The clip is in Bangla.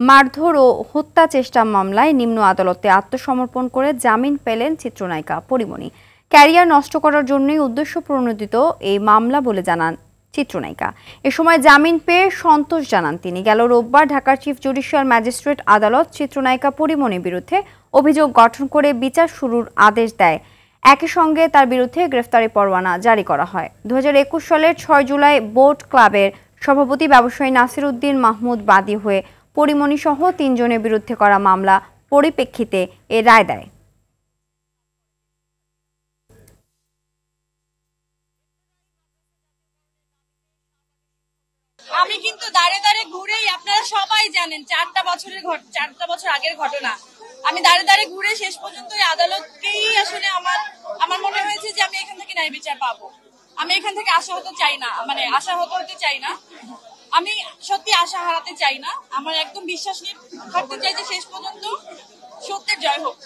মারধর ও হত্যা চেষ্টা মামলায় নিম্ন আদালতে আত্মসমর্পণ করে জামিন পেলেন চিত্রনায়িকা পরীমনি। ক্যারিয়ার নষ্ট করার জন্যই উদ্দেশ্য প্রণোদিত এই মামলা বলে জানান চিত্রনায়িকা। এ সময় জামিন পেয়ে সন্তোষ জানান তিনি। গেল রোববার ঢাকার চিফ জুডিশিয়াল ম্যাজিস্ট্রেট আদালত চিত্রনায়িকা পরীমনির বিরুদ্ধে অভিযোগ গঠন করে বিচার শুরুর আদেশ দেয়। একই সঙ্গে তার বিরুদ্ধে গ্রেফতারি পরোয়ানা জারি করা হয়। 2021 সালের 6 জুলাই বোট ক্লাবের সভাপতি ব্যবসায়ী নাসির উদ্দিন মাহমুদ বাদী হয়ে পরীমনি সহ 3 জনের বিরুদ্ধে করা মামলা পরিপ্রেক্ষিতে এ রায় দেয়। আমি কিন্তু দাঁড়ে দাঁড়ে ঘুরেই, আপনারা সবাই জানেন 4টা বছর আগের ঘটনা। আমি দাঁড়ে দাঁড়ে ঘুরে শেষ পর্যন্ত আদালতকেই আসলে আমার মনে হয়েছে যে আমি এখান থেকে ন্যায় বিচার পাবো। আমি এখান থেকে আশাহত চাই না, আশাহত হতে চাই না। আমি সত্যি আশা হারাতে চাই না। আমার একদম বিশ্বাস নিয়ে থাকতে চাই যে শেষ পর্যন্ত সত্যের জয় হোক।